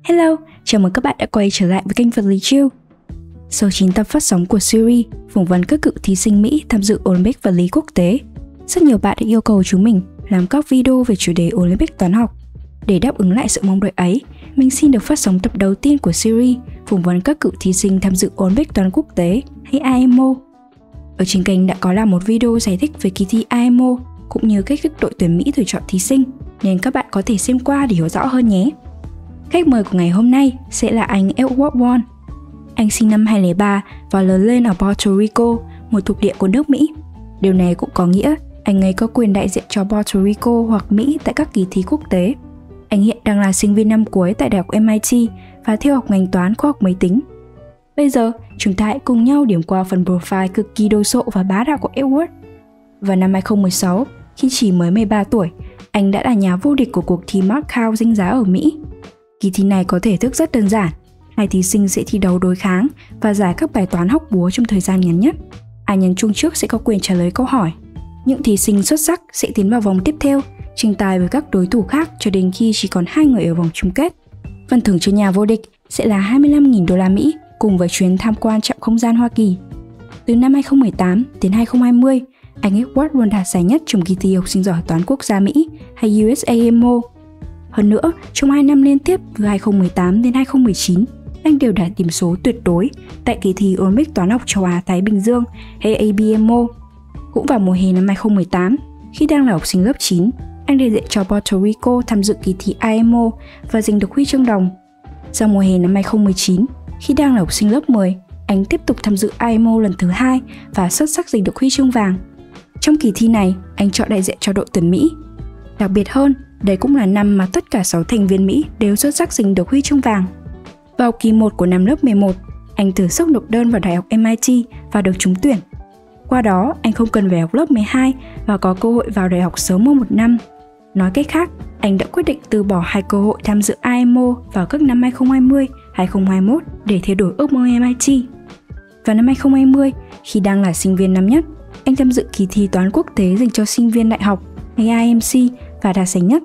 Hello, chào mừng các bạn đã quay trở lại với kênh Vật lý Chill. Sau 9 tập phát sóng của series phỏng vấn các cựu thí sinh Mỹ tham dự Olympic vật lý quốc tế, rất nhiều bạn đã yêu cầu chúng mình làm các video về chủ đề Olympic toán học. Để đáp ứng lại sự mong đợi ấy, mình xin được phát sóng tập đầu tiên của series phỏng vấn các cựu thí sinh tham dự Olympic toán quốc tế hay IMO. Ở trên kênh đã có làm một video giải thích về kỳ thi IMO cũng như cách thức đội tuyển Mỹ tuyển chọn thí sinh, nên các bạn có thể xem qua để hiểu rõ hơn nhé. Khách mời của ngày hôm nay sẽ là anh Edward Wong. Anh sinh năm 2003 và lớn lên ở Puerto Rico, một thuộc địa của nước Mỹ. Điều này cũng có nghĩa anh ấy có quyền đại diện cho Puerto Rico hoặc Mỹ tại các kỳ thi quốc tế. Anh hiện đang là sinh viên năm cuối tại Đại học MIT và theo học ngành toán khoa học máy tính. Bây giờ, chúng ta hãy cùng nhau điểm qua phần profile cực kỳ đồ sộ và bá đạo của Edward. Vào năm 2016, khi chỉ mới 13 tuổi, anh đã là nhà vô địch của cuộc thi Markout danh giá ở Mỹ. Kỳ thi này có thể thức rất đơn giản. Hai thí sinh sẽ thi đấu đối kháng và giải các bài toán hóc búa trong thời gian ngắn nhất. Ai nhấn chung trước sẽ có quyền trả lời câu hỏi. Những thí sinh xuất sắc sẽ tiến vào vòng tiếp theo, tranh tài với các đối thủ khác cho đến khi chỉ còn 2 người ở vòng chung kết. Phần thưởng cho nhà vô địch sẽ là 25.000 đô la Mỹ cùng với chuyến tham quan trạm không gian Hoa Kỳ. Từ năm 2018 đến 2020, anh Edward luôn đạt giải nhất trong kỳ thi học sinh giỏi toán quốc gia Mỹ hay USAMO. Hơn nữa, trong 2 năm liên tiếp từ 2018 đến 2019, anh đều đạt điểm số tuyệt đối tại kỳ thi Olympic toán học châu Á-Thái Bình Dương hay ABMO. Cũng vào mùa hè năm 2018, khi đang là học sinh lớp 9, anh đại diện cho Puerto Rico tham dự kỳ thi IMO và giành được huy chương đồng. Sau mùa hè năm 2019, khi đang là học sinh lớp 10, anh tiếp tục tham dự IMO lần thứ 2 và xuất sắc giành được huy chương vàng. Trong kỳ thi này, anh chọn đại diện cho đội tuyển Mỹ. Đặc biệt hơn, đây cũng là năm mà tất cả 6 thành viên Mỹ đều xuất sắc giành được huy chương vàng. Vào kỳ 1 của năm lớp 11, anh thử sức nộp đơn vào Đại học MIT và được trúng tuyển. Qua đó, anh không cần về học lớp 12 và có cơ hội vào đại học sớm hơn 1 năm. Nói cách khác, anh đã quyết định từ bỏ 2 cơ hội tham dự IMO vào các năm 2020, 2021 để theo đuổi ước mơ MIT. Vào năm 2020, khi đang là sinh viên năm nhất, anh tham dự kỳ thi toán quốc tế dành cho sinh viên đại học hay IMC và đạt giải nhất.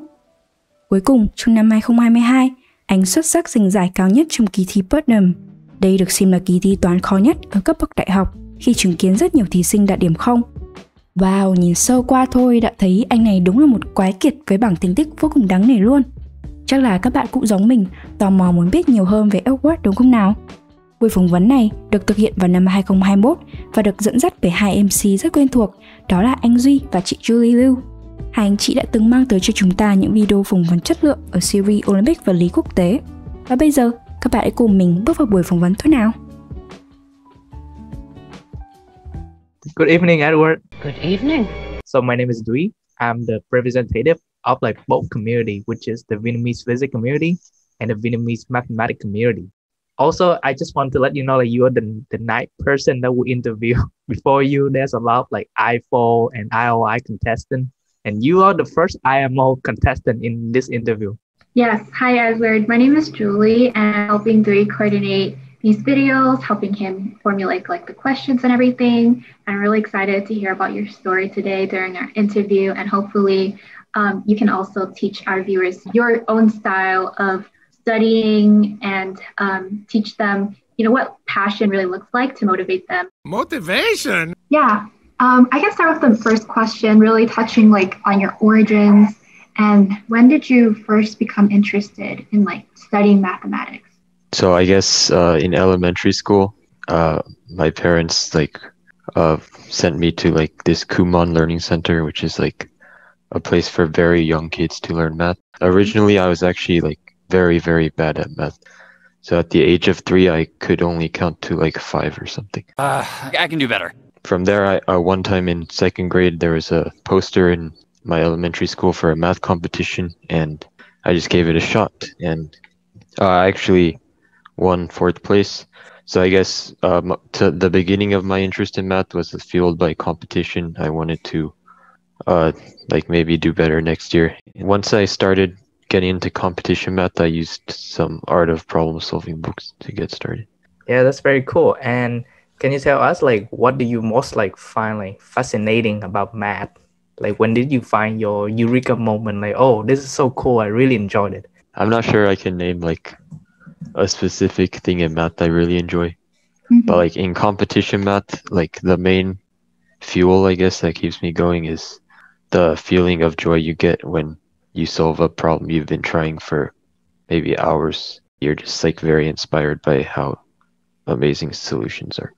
Cuối cùng, trong năm 2022, anh xuất sắc giành giải cao nhất trong kỳ thi Putnam. Đây được xem là kỳ thi toán khó nhất ở cấp bậc đại học khi chứng kiến rất nhiều thí sinh đạt điểm 0. Wow, nhìn sơ qua thôi đã thấy anh này đúng là một quái kiệt với bảng thành tích vô cùng đáng nể luôn. Chắc là các bạn cũng giống mình, tò mò muốn biết nhiều hơn về Edward đúng không nào? Buổi phỏng vấn này được thực hiện vào năm 2021 và được dẫn dắt bởi 2 MC rất quen thuộc, đó là anh Duy và chị Julie Liu. Hai anh chị đã từng mang tới cho chúng ta những video phỏng vấn chất lượng ở series Olympic vật lý quốc tế. Và bây giờ, các bạn hãy cùng mình bước vào buổi phỏng vấn thôi nào. Good evening, Edward. Good evening. So my name is Dui. I'm the representative of both community, which is the Vietnamese physics community and the Vietnamese mathematics community. Also, I just want to let you know that you are the ninth person that we interview. Before you, there's a lot of I4 and IOI contestant, and you are the first IMO contestant in this interview. Yes. Hi, Edward. My name is Julie, and I'm helping Dui coordinate these videos, helping him formulate the questions and everything. I'm really excited to hear about your story today during our interview, and hopefully you can also teach our viewers your own style of studying and teach them, what passion really looks like to motivate them. Motivation? Yeah. I can start with the first question, really touching on your origins, and when did you first become interested in studying mathematics? So I guess in elementary school, my parents sent me to this Kumon Learning Center, which is a place for very young kids to learn math. Originally, I was actually very, very bad at math. So at the age of 3, I could only count to 5 or something. I can do better. From there, one time in 2nd grade, there was a poster in my elementary school for a math competition, and I just gave it a shot, and I actually won 4th place. So I guess to the beginning of my interest in math was fueled by competition. I wanted to maybe do better next year. Once I started getting into competition math, I used some art of problem solving books to get started. Yeah, that's very cool. And can you tell us what do you most find fascinating about math? Like when did you find your eureka moment? Like, oh, this is so cool. I really enjoyed it. I'm not sure I can name like a specific thing in math I really enjoy. Mhm. But like in competition math, like the main fuel, I guess, that keeps me going is the feeling of joy you get when you solve a problem you've been trying for maybe hours. You're just like very inspired by how amazing solutions are.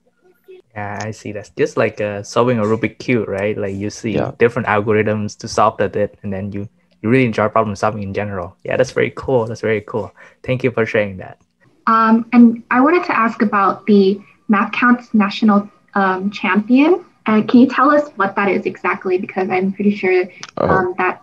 Yeah, I see. That's just like solving a Rubik cube, right? Like you see Yeah. different algorithms to solve that, and then you really enjoy problem solving in general. Yeah, that's very cool. That's very cool. Thank you for sharing that. And I wanted to ask about the Math Counts National Champion. Can you tell us what that is exactly? Because I'm pretty sure that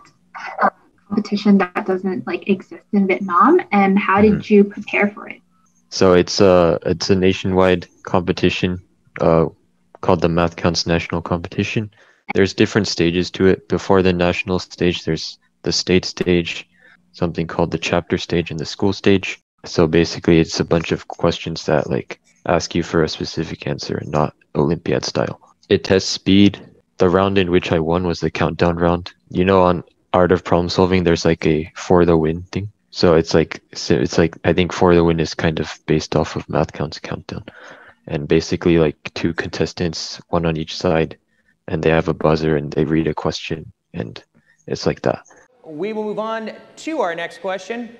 competition that doesn't like exist in Vietnam. And how did you prepare for it? So it's a nationwide competition called the Math Counts National Competition. There's different stages to it. Before the national stage, there's the state stage, something called the chapter stage, and the school stage. So basically, it's a bunch of questions that like ask you for a specific answer and not Olympiad style. It tests speed. The round in which I won was the countdown round. You know, on Art of Problem Solving, there's like a for the win thing. So it's like I think for the win is kind of based off of Math Counts Countdown. And basically like two contestants, one on each side, and they have a buzzer and they read a question, and it's like that. We will move on to our next question.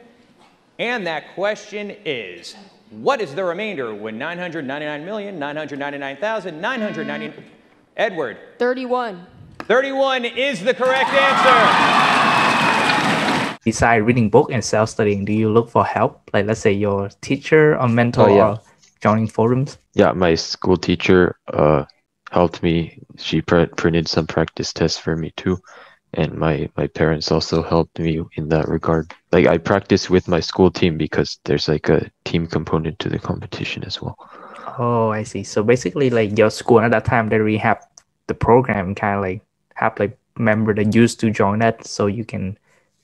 And that question is, what is the remainder when 999,999,990? Edward. 31. 31 is the correct answer. Besides reading book and self-studying, do you look for help? Like let's say your teacher or mentor or joining forums? Yeah, my school teacher helped me. She printed some practice tests for me too. And my parents also helped me in that regard. Like I practice with my school team because there's like a team component to the competition as well. Oh, I see. So basically like your school at that time, they really have the program kind of like have like member that used to join that, so you can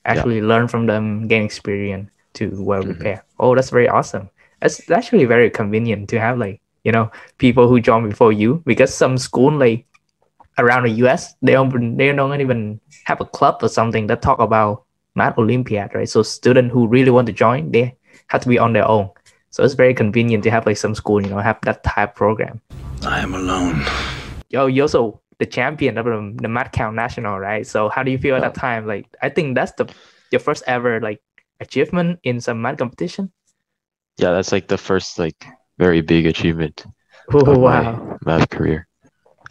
actually learn from them, gain experience to well prepare. Oh, that's very awesome. It's actually very convenient to have like, you know, people who join before you, because some school like around the US, they don't even have a club or something that talk about Math Olympiad, right? So students who really want to join, they have to be on their own. So it's very convenient to have like some school, you know, have that type program. I am alone. Yo, you're also the champion of the Math Count National, right? So how do you feel at that time? Like, I think that's your first ever like achievement in some math competition. Yeah, that's like the first like very big achievement Oh, of wow. my math career.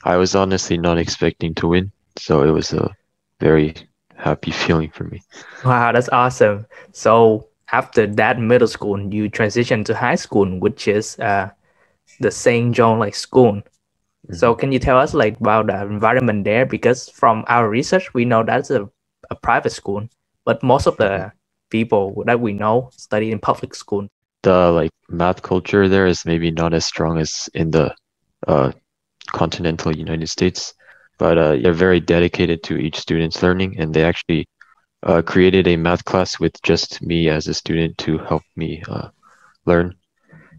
I was honestly not expecting to win, so it was a very happy feeling for me. Wow, that's awesome. So after that middle school, you transitioned to high school, which is the St. John like school. So can you tell us like about the environment there? Because from our research, we know that's a private school, but most of the people that we know study in public school. The like math culture there is maybe not as strong as in the continental United States, but they're very dedicated to each student's learning, and they actually created a math class with just me as a student to help me learn,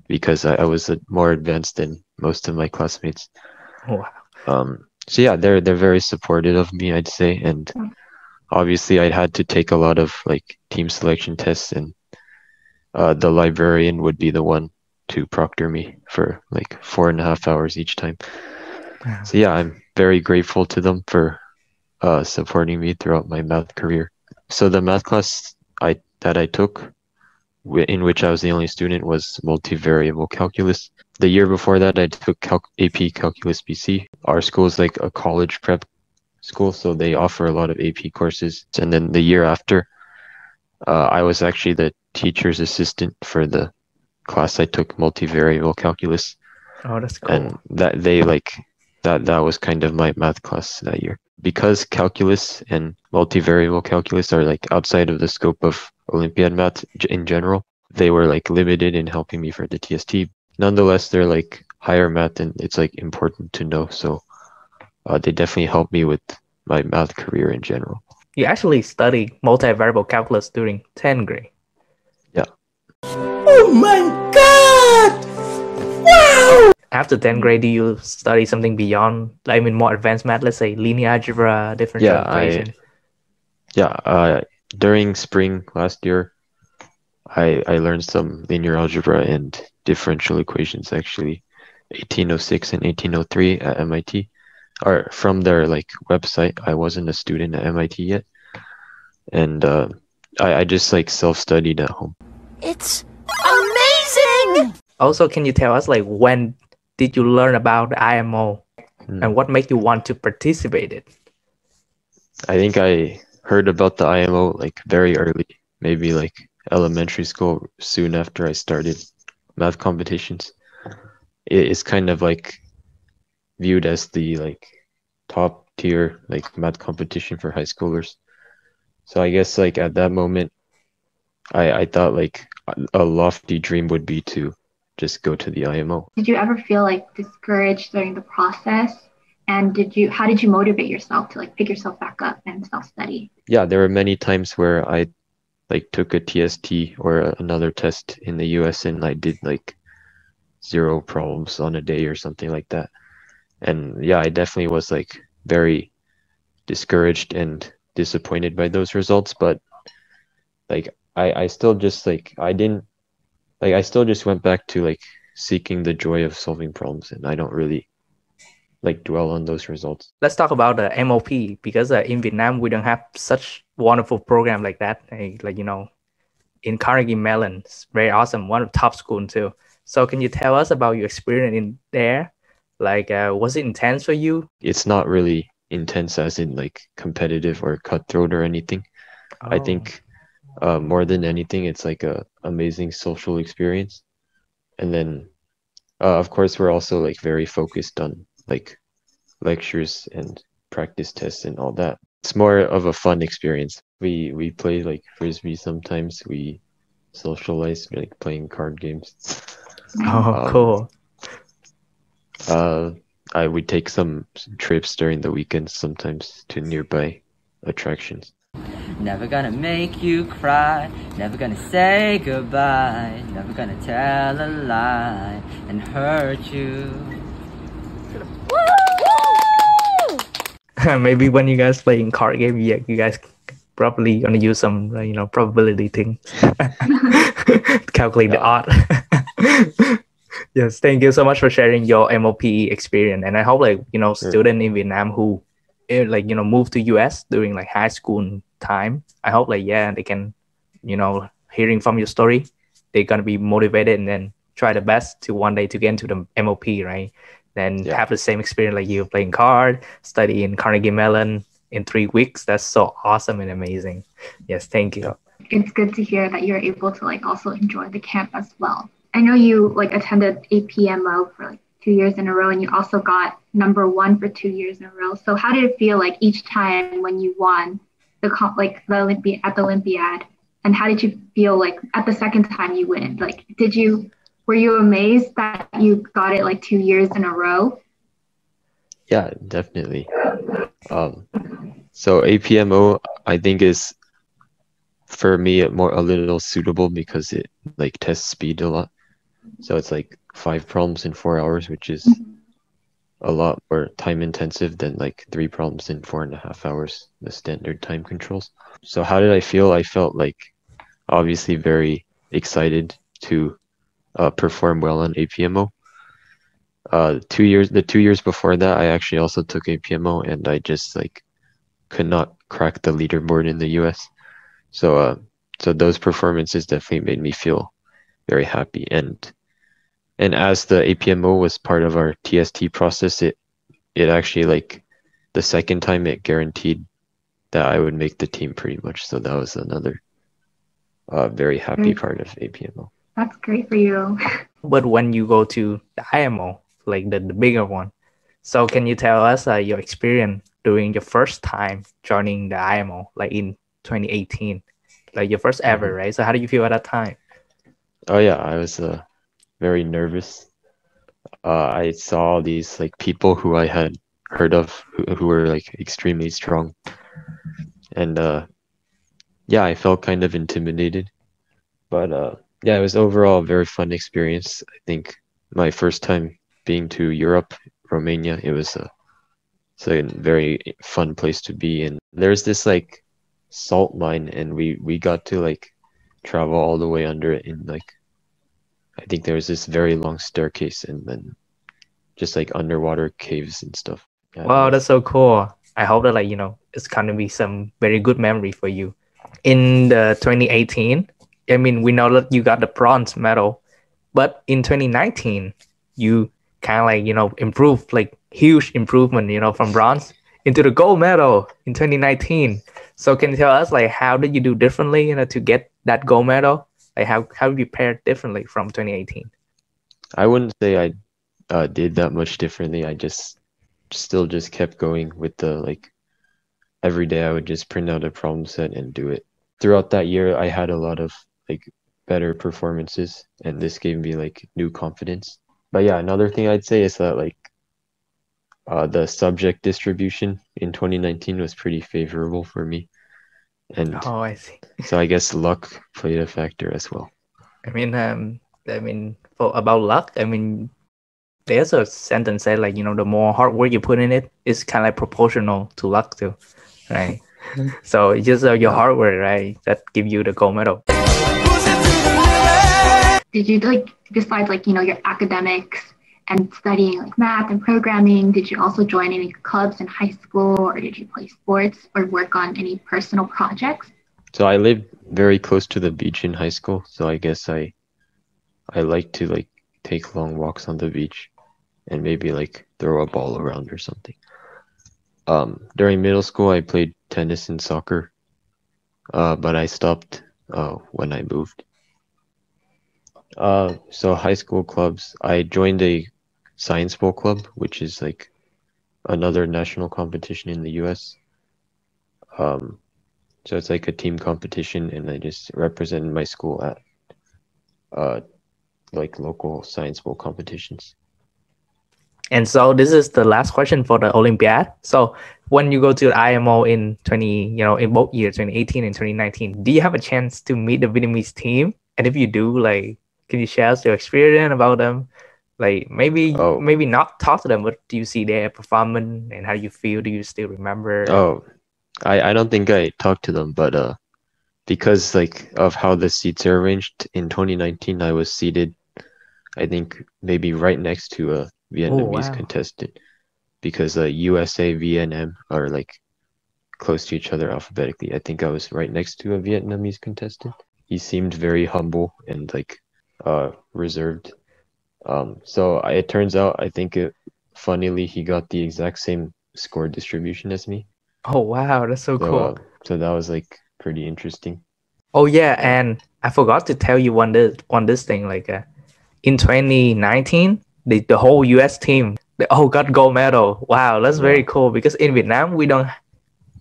because I was more advanced than most of my classmates. Wow. So yeah, they're very supportive of me, I'd say, and obviously I had to take a lot of like team selection tests, and the librarian would be the one to proctor me for like 4.5 hours each time. Wow. So yeah, I'm very grateful to them for supporting me throughout my math career. So the math class that I took, in which I was the only student, was multivariable calculus. The year before that, I took AP Calculus BC. Our school is like a college prep school, so they offer a lot of AP courses. And then the year after, I was actually the teacher's assistant for the class I took, multivariable calculus. Oh, that's cool. And that was kind of my math class that year. Because calculus and multivariable calculus are like outside of the scope of Olympiad math in general, they were like limited in helping me for the TST. Nonetheless, they're like higher math, and it's like important to know. So they definitely helped me with my math career in general. You actually studied multivariable calculus during 10th grade. Yeah. Oh my God! Wow! After 10th grade, do you study something beyond, I mean, more advanced math, let's say linear algebra, differential Yeah, equation? During spring last year, I learned some linear algebra and differential equations, actually, 1806 and 1803 at MIT, or from their like website. I wasn't a student at MIT yet, and I just like self-studied at home. It's amazing! Also, can you tell us like when did you learn about the IMO and what made you want to participate in it? I think I heard about the IMO like very early, maybe like elementary school, soon after I started math competitions. It's kind of like viewed as the like top tier like math competition for high schoolers. So I guess like at that moment, I thought like a lofty dream would be to just go to the IMO. Did you ever feel like discouraged during the process? And how did you motivate yourself to like pick yourself back up and self-study? Yeah, there were many times where I like took a TST or another test in the US and I did like 0 problems on a day or something like that. And yeah, I definitely was like very discouraged and disappointed by those results, but like I still just like I still just went back to like seeking the joy of solving problems, and I don't really like dwell on those results. Let's talk about the MOP, because in Vietnam we don't have such wonderful program like that. Like you know, in Carnegie Mellon, it's very awesome, one of the top school too. So can you tell us about your experience in there? Like, was it intense for you? It's not really intense as in like competitive or cutthroat or anything. Oh. I think more than anything, it's like a amazing social experience. And then, of course, we're also like very focused on like lectures and practice tests and all that. It's more of a fun experience. We play like frisbee sometimes. We socialize like playing card games. Oh, cool. I would take some trips during the weekends sometimes to nearby attractions. Never gonna make you cry, never gonna say goodbye, never gonna tell a lie and hurt you. Maybe when you guys playing card game, yeah, you guys probably gonna use some probability things calculate the odds. Yes, thank you so much for sharing your MOP experience, and I hope like students in Vietnam who move to US during like high school time, I hope like they can hearing from your story, they're gonna be motivated and then try the best to one day to get into the MOP, right? Then have the same experience like you playing card, study in Carnegie Mellon in 3 weeks. That's so awesome and amazing. Yes, thank you. It's good to hear that you're able to like also enjoy the camp as well. I know you like attended APMO for like 2 years in a row, and you also got #1 for 2 years in a row. So how did it feel like each time when you won the Olympiad, and how did you feel like at the second time you win? Like, were you amazed that you got it like 2 years in a row? Yeah, definitely. So APMO, I think, is for me a little suitable because it like tests speed a lot. So it's like 5 problems in 4 hours, which is a lot more time intensive than like 3 problems in 4.5 hours, the standard time controls. So how did I feel? I felt like obviously very excited to perform well on APMO. The 2 years before that, I actually also took APMO, and I just like could not crack the leaderboard in the US. So those performances definitely made me feel very happy. And as the APMO was part of our TST process, it actually like the second time it guaranteed that I would make the team pretty much. So that was another very happy part of APMO. That's great for you. But when you go to the IMO, like the bigger one, so can you tell us your experience during your first time joining the IMO, like in 2018, like your first ever, right? So how do you feel at that time? Oh yeah, I was very nervous. I saw these like people who I had heard of who were like extremely strong, and I felt kind of intimidated, but it was overall a very fun experience. I think my first time being to Europe, Romania. It's a very fun place to be. And there's this like salt mine, and we got to like travel all the way under it in like, I think there was this very long staircase and then just like underwater caves and stuff. Yeah, Wow, that's so cool. I hope that it's gonna be some very good memory for you. In the 2018, I mean, we know that you got the bronze medal, but in 2019, you kind of improved, like huge improvement, from bronze into the gold medal in 2019. So can you tell us like how did you do differently, to get that gold medal? Like how you prepared differently from 2018? I wouldn't say I did that much differently. I still kept going with the like every day I would just print out a problem set and do it. Throughout that year, I had a lot of like better performances, and this gave me like new confidence. But yeah, another thing I'd say is that like the subject distribution in 2019 was pretty favorable for me. And Oh, I see. so I guess luck played a factor as well. I mean, for about luck, I mean, there's a sentence that like, the more hard work you put in it, it's kind of like proportional to luck too, right? So it's just your hard work, right, that give you the gold medal. Did you like, besides like, your academics and studying like math and programming, did you also join any clubs in high school, or did you play sports or work on any personal projects? So I lived very close to the beach in high school, so I guess I like to like take long walks on the beach and maybe like throw a ball around or something. During middle school, I played tennis and soccer, but I stopped when I moved. So high school clubs, I joined a Science Bowl club, which is like another national competition in the US. So it's like a team competition, and I just represented my school at like local Science Bowl competitions. And so this is the last question for the Olympiad. So when you go to the IMO in in both years, 2018 and 2019, do you have a chance to meet the Vietnamese team? And if you do, like, can you share your experience about them? Like maybe not talk to them, but do you see their performance and how you feel? Do you still remember? Oh, I don't think I talked to them, but because like of how the seats are arranged in 2019, I was seated, I think maybe right next to a Vietnamese contestant, because USA, Vietnam are like close to each other alphabetically. I think I was right next to a Vietnamese contestant. He seemed very humble and like reserved. So it turns out, I think funnily, he got the exact same score distribution as me. Oh, wow, that's so cool. So that was like pretty interesting. Oh yeah, and I forgot to tell you one this thing, like in 2019, the whole US team, they all got gold medal. Wow, that's very cool, because in Vietnam we don't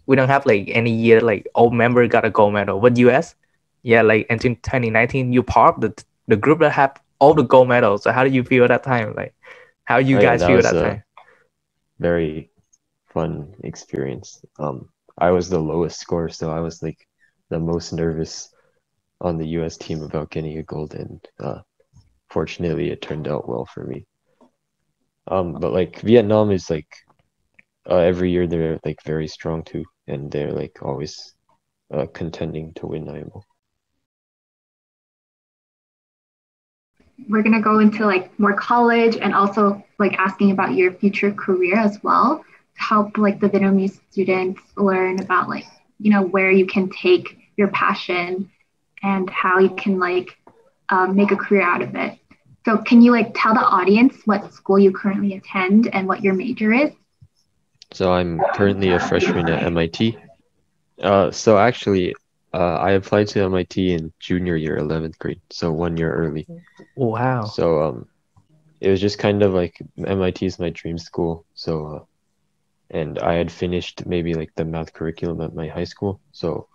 have like any year like all member got a gold medal, but US, yeah, like in 2019 you part of the group that have all the gold medals. So how do you feel at that time? Like how you guys feel at that time? Very fun experience. I was the lowest score, so I was like the most nervous on the US team about getting a gold, and fortunately it turned out well for me. But like Vietnam is like every year they're like very strong too, and they're like always contending to win IMO. We're going to go into like more college and also like asking about your future career as well, to help like the Vietnamese students learn about like, where you can take your passion and how you can like make a career out of it. So can you like tell the audience what school you currently attend and what your major is? So I'm currently a freshman at MIT. So actually, I applied to MIT in junior year, 11th grade, so 1 year early. Wow. So it was just kind of like MIT is my dream school. So and I had finished maybe like the math curriculum at my high school. So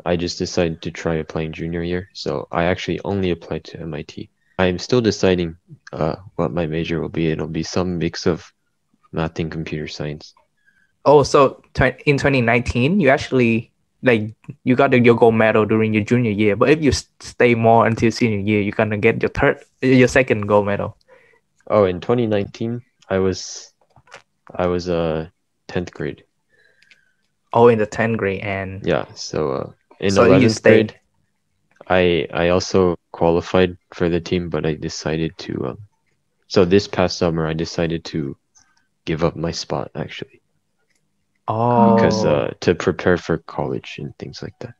I just decided to try applying junior year. So I actually only applied to MIT. I'm still deciding what my major will be. It'll be some mix of math and computer science. Oh, so in 2019, you actually like you got your gold medal during your junior year. But if you stay more until senior year, you're gonna get your second gold medal. Oh, in 2019, I was 10th grade. Oh, in the 10th grade, and Yeah, so in so you 11th grade, stayed. I also qualified for the team, but I decided to so this past summer I decided to give up my spot actually because Oh, to prepare for college and things like that.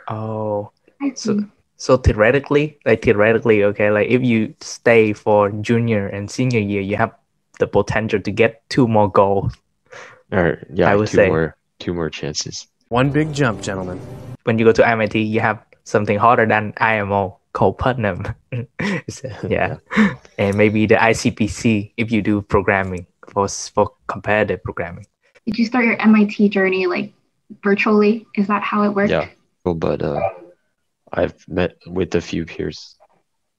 oh. I So see. so theoretically, okay, like if you stay for junior and senior year, you have the potential to get two more goals, Or yeah, I would say. two more chances. One big jump, gentlemen. When you go to MIT, you have something harder than IMO called Putnam. Yeah. Yeah. And maybe the ICPC if you do programming for competitive programming. Did you start your MIT journey like virtually? Is that how it worked? Yeah. But I've met with a few peers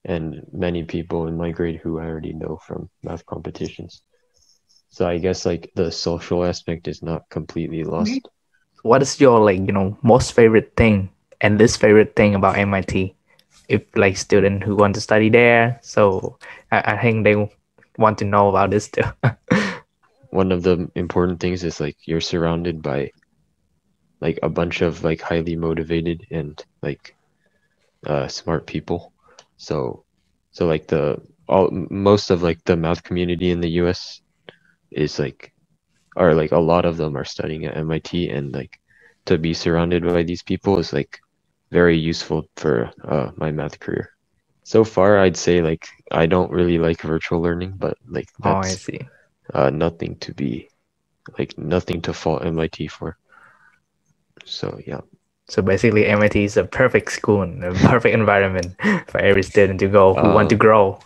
and many people in my grade who I already know from math competitions. So I guess like the social aspect is not completely lost. What is your most favorite thing and least favorite thing about MIT? If like student who want to study there, so I think they want to know about this too. One of the important things is like you're surrounded by like a bunch of like highly motivated and like smart people. So like most of like the math community in the US is like or like a lot of them are studying at MIT, and like to be surrounded by these people is like very useful for my math career. So far, I'd say like I don't really like virtual learning, but like Oh, I that's see. nothing to fault MIT for. So yeah, So basically, MIT is a perfect school and a perfect environment for every student to go who want to grow.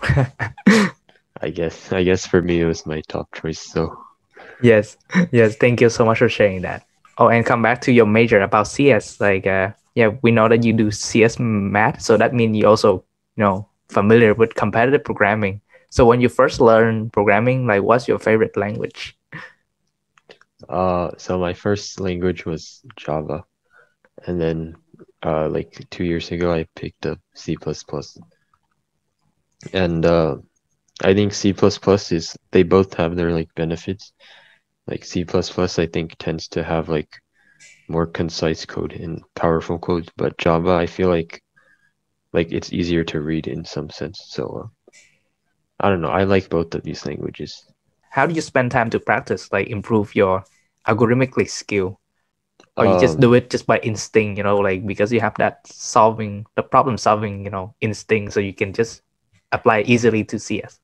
I guess for me it was my top choice. So Yes, yes. Thank you so much for sharing that. Oh, and come back to your major about CS. Like, yeah, we know that you do CS math, so that means you also, familiar with competitive programming. So when you first learn programming, like, what's your favorite language? so my first language was Java, and then like 2 years ago I picked up C++, and I think C++ is they both have their like benefits. Like C++ I think tends to have like more concise code and powerful code, but Java I feel like it's easier to read in some sense. So I don't know. I like both of these languages. How do you spend time to practice, like improve your algorithmically skill? Or you just do it just by instinct, like because you have that problem solving, instinct, so you can just apply easily to CS.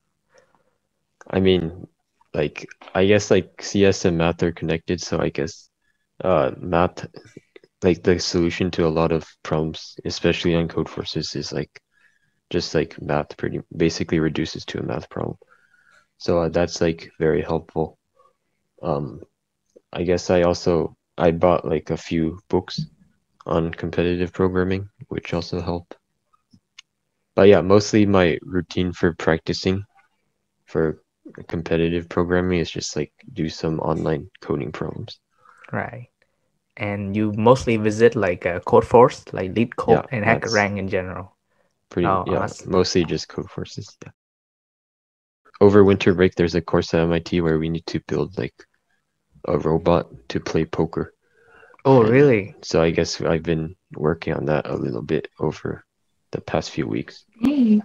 I mean, like I guess like CS and math are connected, so I guess math like the solution to a lot of problems, especially on Codeforces, is like just like math pretty basically reduces to a math problem. So that's like very helpful. I guess I bought like a few books on competitive programming, which also helped. But yeah, mostly my routine for practicing for competitive programming is just like do some online coding problems. Right. And you mostly visit like Codeforce, like LeetCode and that's HackerRank in general. Awesome. Mostly just Codeforces. Yeah. Over winter break, there's a course at MIT where we need to build like a robot to play poker. Oh, really? So I guess I've been working on that a little bit over the past few weeks. Hey.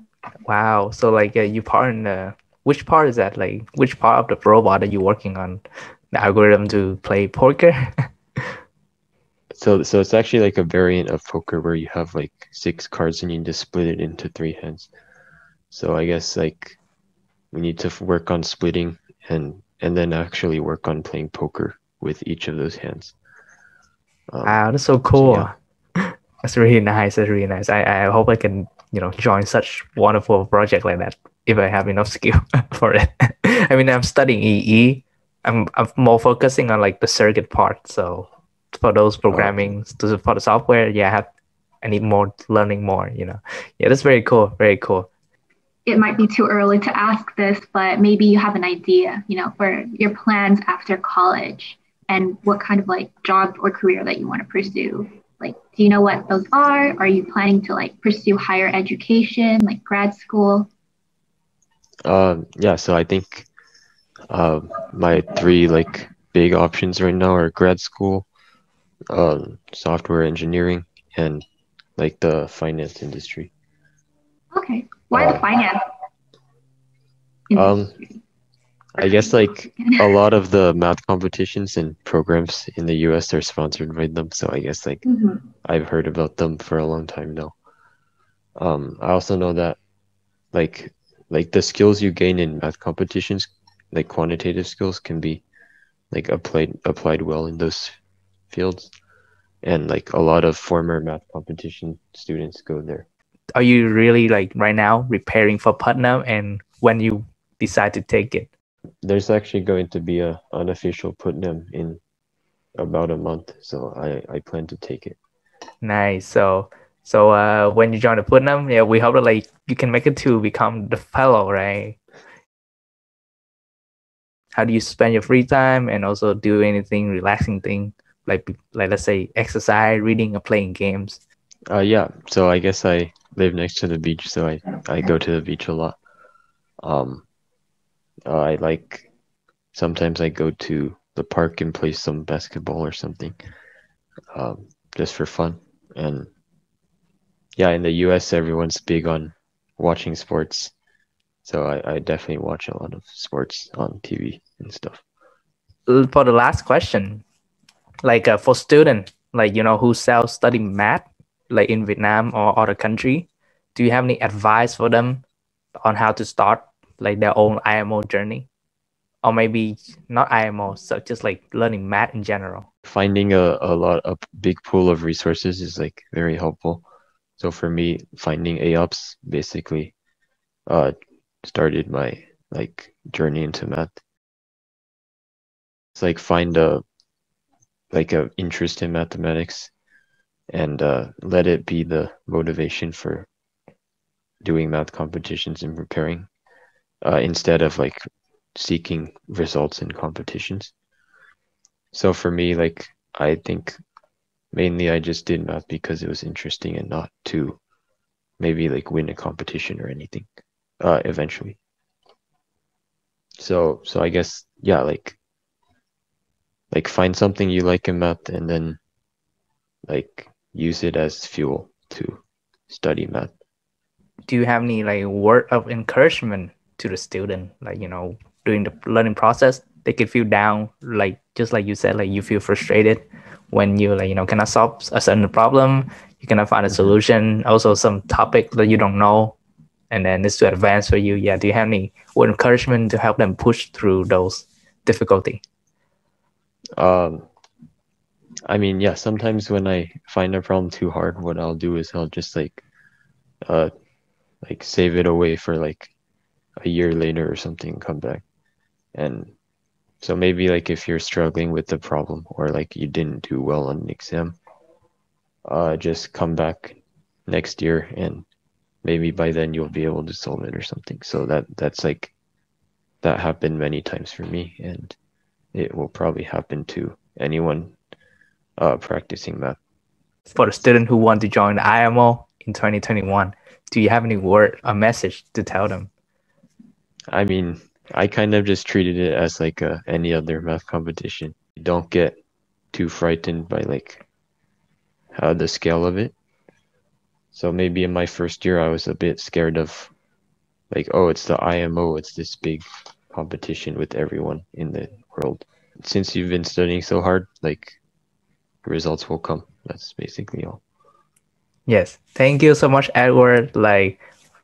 Wow. So like you part in which part is that? Like which part of the robot are you working on? The algorithm to play poker? So it's actually like a variant of poker where you have like 6 cards and you need to split it into 3 hands. So I guess like we need to work on splitting and then actually work on playing poker with each of those hands. Wow, that's so cool. So, yeah. That's really nice. That's really nice. I hope I can, join such wonderful project like that if I have enough skill for it. I mean, I'm studying EE. I'm more focusing on like the circuit part. So for those programming for the software, yeah, I need more learning more. Yeah, that's very cool. Very cool. It might be too early to ask this, but maybe you have an idea, for your plans after college and what kind of like job or career that you want to pursue. Like, do you know what those are? Are you planning to like pursue higher education, like grad school? Yeah, so I think my three like big options right now are grad school, software engineering, and like the finance industry. Okay. Why the finance Um, industry? I guess like a lot of the math competitions and programs in the US are sponsored by them, so I guess like Mhm. I've heard about them for a long time now. I also know that like like the skills you gain in math competitions, like quantitative skills, can be like applied well in those fields, and like a lot of former math competition students go there. Are you really like right now preparing for Putnam, and when you decide to take it? There's actually going to be a unofficial Putnam in about a month, so I plan to take it. Nice. So when you join the Putnam, yeah, we hope that like you can make it to become the fellow, right? How do you spend your free time and also do anything relaxing thing like let's say exercise, reading, or playing games? Yeah, so I guess I live next to the beach, so I go to the beach a lot. Um, I like sometimes I go to the park and play some basketball or something, just for fun. And yeah, in the US, everyone's big on watching sports, so I definitely watch a lot of sports on TV and stuff. For the last question, like for student like who self-study math like in Vietnam or other country, do you have any advice for them on how to start like their own IMO journey, or maybe not IMO, so just like learning math in general? Finding a big pool of resources is like very helpful. So for me, finding AOPS basically started my like journey into math. It's like find a interest in mathematics and let it be the motivation for doing math competitions and preparing, instead of like seeking results in competitions. So for me, like I think mainly I just did math because it was interesting and not to maybe like win a competition or anything eventually. So I guess yeah, like find something you like in math and then like use it as fuel to study math. Do you have any like word of encouragement to the student, like during the learning process they could feel down, like just like you said, like you feel frustrated when you like cannot solve a certain problem, you cannot find a solution, also some topic that you don't know, and then it's too advanced for you. Yeah, do you have any word of encouragement to help them push through those difficulty? I mean, yeah, sometimes when I find a problem too hard, what I'll do is I'll just like save it away for like a year later or something, come back. And so maybe like if you're struggling with the problem or like you didn't do well on an exam, just come back next year and maybe by then you'll be able to solve it or something. So that's like that happened many times for me, and it will probably happen to anyone practicing math. For the student who want to join the IMO in 2021, do you have any word or message to tell them? I mean, I kind of just treated it as like any other math competition. Don't get too frightened by like the scale of it. So maybe in my first year, I was a bit scared of like, oh, it's the IMO, it's this big competition with everyone in the world. Since you've been studying so hard, like results will come. That's basically all. Yes, thank you so much, Edward. Like,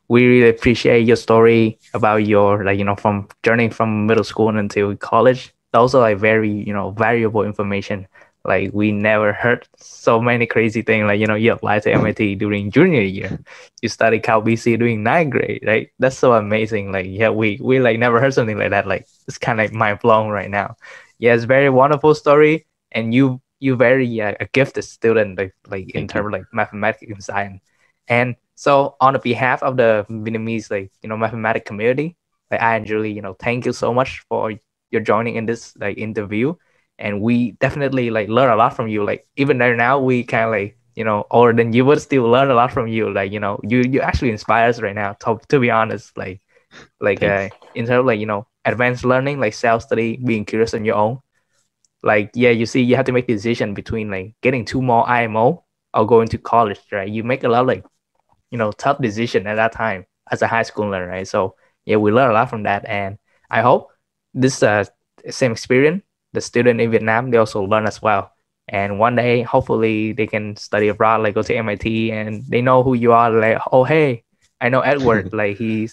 we really appreciate your story about your like from journey from middle school until college. Also, like very valuable information. Like we never heard so many crazy things. Like you applied to MIT during junior year, you studied Cal BC during ninth grade. Right, that's so amazing. Like yeah, we like never heard something like that. Like it's kind of like mind blown right now. Yeah, it's very wonderful story, and you very a gifted student like in terms of like mathematics and science. And so on the behalf of the Vietnamese like mathematics community, like I and Julie, thank you so much for your joining in this like interview. And we definitely like learn a lot from you. Like even there now we kind of like older than you, but still learn a lot from you. Like you actually inspire us right now. To be honest, like like in terms of like, you know, advanced learning, like self-study, being curious on your own. Like, yeah, you see, you have to make the decision between like getting 2 more IMO or going to college, right? You make a lot of like, you know, tough decision at that time as a high schooler, right? So yeah, we learn a lot from that, and I hope this same experience, the student in Vietnam, they also learn as well. And one day, hopefully, they can study abroad, like go to MIT, and they know who you are. Like, oh hey, I know Edward. Like he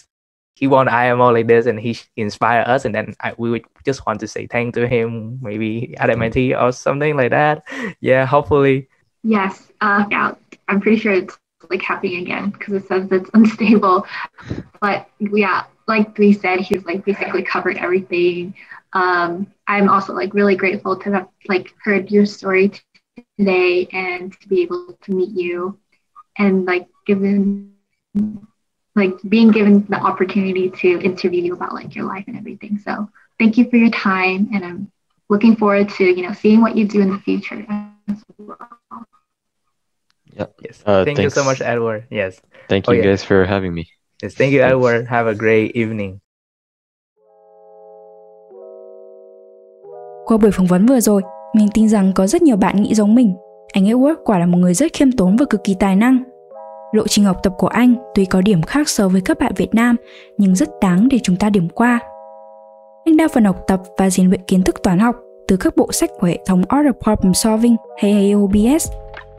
won IMO like this, and he inspired us. And then we would just want to say thank to him, maybe at MIT or something like that. Yeah, hopefully. Yes, yeah, I'm pretty sure it's like happening again because it says it's unstable. But yeah, like we said, he's like basically covered everything. I'm also like really grateful to have like heard your story today and to be able to meet you and like being given the opportunity to interview you about like your life and everything. So thank you for your time, and I'm looking forward to, you know, seeing what you do in the future as well. Yeah. Yes. Thank you so much, Edward. Yes. Thank you guys for having me. Yes. Thank you, Edward. Have a great evening. Qua buổi phỏng vấn vừa rồi, mình tin rằng có rất nhiều bạn nghĩ giống mình. Anh Edward quả là một người rất khiêm tốn và cực kỳ tài năng. Lộ trình học tập của anh tuy có điểm khác so với các bạn Việt Nam, nhưng rất đáng để chúng ta điểm qua. Anh đa phần học tập và rèn luyện kiến thức toán học từ các bộ sách của hệ thống Art of Problem Solving hay AOBS.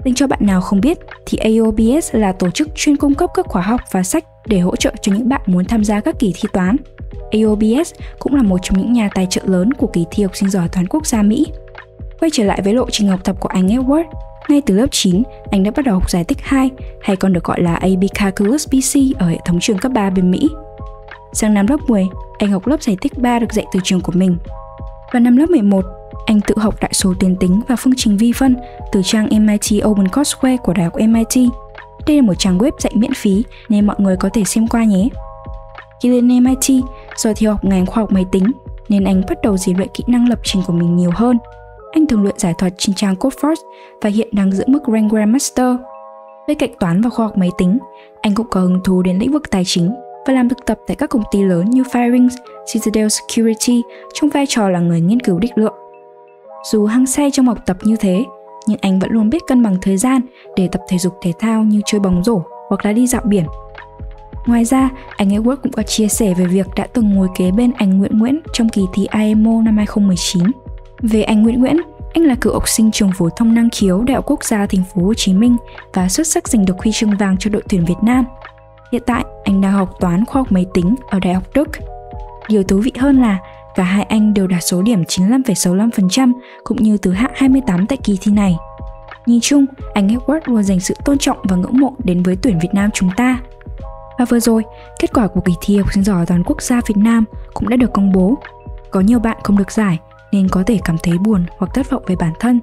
Dành cho bạn nào không biết thì AOBS là tổ chức chuyên cung cấp các khóa học và sách để hỗ trợ cho những bạn muốn tham gia các kỳ thi toán. AOBS cũng là một trong những nhà tài trợ lớn của kỳ thi học sinh giỏi toán quốc gia Mỹ. Quay trở lại với lộ trình học tập của anh Edward, ngay từ lớp 9, anh đã bắt đầu học giải tích 2, hay còn được gọi là AB Calculus BC ở hệ thống trường cấp 3 bên Mỹ. Sang năm lớp 10, anh học lớp giải tích 3 được dạy từ trường của mình. Và năm lớp 11, anh tự học đại số tuyến tính và phương trình vi phân từ trang MIT OpenCourseware của Đại học MIT. Đây là một trang web dạy miễn phí nên mọi người có thể xem qua nhé. Khi lên MIT, do theo học ngành khoa học máy tính nên anh bắt đầu rèn luyện kỹ năng lập trình của mình nhiều hơn. Anh thường luyện giải thuật trên trang Codeforce và hiện đang giữ mức rank Grandmaster. Bên cạnh toán và khoa học máy tính, anh cũng có hứng thú đến lĩnh vực tài chính và làm thực tập tại các công ty lớn như Firings, Citadel Security trong vai trò là người nghiên cứu định lượng. Dù hăng say trong học tập như thế, nhưng anh vẫn luôn biết cân bằng thời gian để tập thể dục thể thao như chơi bóng rổ hoặc là đi dạo biển. Ngoài ra, anh Edward cũng có chia sẻ về việc đã từng ngồi kế bên anh Nguyễn trong kỳ thi IMO năm 2019. Về anh Nguyễn, anh là cựu học sinh trường phổ thông năng khiếu Đại học Quốc gia Thành phố Hồ Chí Minh và xuất sắc giành được huy chương vàng cho đội tuyển Việt Nam. Hiện tại, anh đang học toán khoa học máy tính ở Đại học Đức. Điều thú vị hơn là cả hai anh đều đạt số điểm 95,65% cũng như thứ hạng 28 tại kỳ thi này. Nhìn chung, anh Edward luôn dành sự tôn trọng và ngưỡng mộ đến với tuyển Việt Nam chúng ta. Và vừa rồi, kết quả của kỳ thi học sinh giỏi toán quốc gia Việt Nam cũng đã được công bố. Có nhiều bạn không được giải nên có thể cảm thấy buồn hoặc thất vọng về bản thân.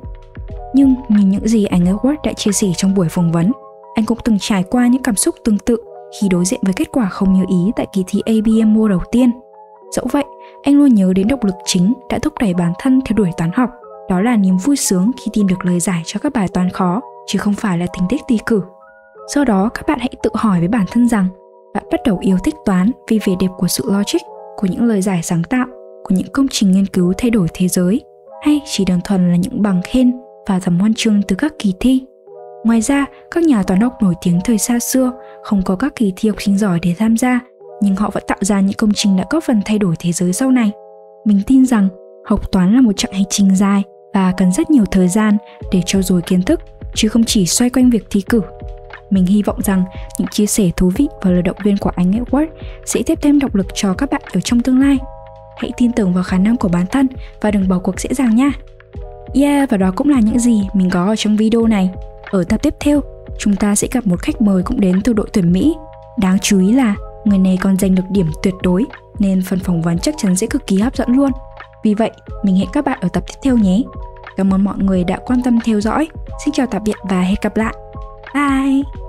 Nhưng nhìn những gì anh Edward đã chia sẻ trong buổi phỏng vấn, anh cũng từng trải qua những cảm xúc tương tự khi đối diện với kết quả không như ý tại kỳ thi ABMO đầu tiên. Dẫu vậy, anh luôn nhớ đến động lực chính đã thúc đẩy bản thân theo đuổi toán học. Đó là niềm vui sướng khi tìm được lời giải cho các bài toán khó, chứ không phải là thành tích thi cử. Do đó, các bạn hãy tự hỏi với bản thân rằng bạn bắt đầu yêu thích toán vì vẻ đẹp của sự logic, của những lời giải sáng tạo, của những công trình nghiên cứu thay đổi thế giới, hay chỉ đơn thuần là những bằng khen và tấm huân chương từ các kỳ thi. Ngoài ra, các nhà toán học nổi tiếng thời xa xưa không có các kỳ thi học sinh giỏi để tham gia, nhưng họ vẫn tạo ra những công trình đã góp phần thay đổi thế giới sau này. Mình tin rằng học toán là một chặng hành trình dài và cần rất nhiều thời gian để trau dồi kiến thức, chứ không chỉ xoay quanh việc thi cử. Mình hy vọng rằng những chia sẻ thú vị và lời động viên của anh Edward sẽ tiếp thêm động lực cho các bạn ở trong tương lai. Hãy tin tưởng vào khả năng của bản thân và đừng bỏ cuộc dễ dàng nha. Và đó cũng là những gì mình có ở trong video này. Ở tập tiếp theo, chúng ta sẽ gặp một khách mời cũng đến từ đội tuyển Mỹ. Đáng chú ý là người này còn giành được điểm tuyệt đối, nên phần phỏng vấn chắc chắn sẽ cực kỳ hấp dẫn luôn. Vì vậy, mình hẹn các bạn ở tập tiếp theo nhé. Cảm ơn mọi người đã quan tâm theo dõi. Xin chào tạm biệt và hẹn gặp lại. Bye!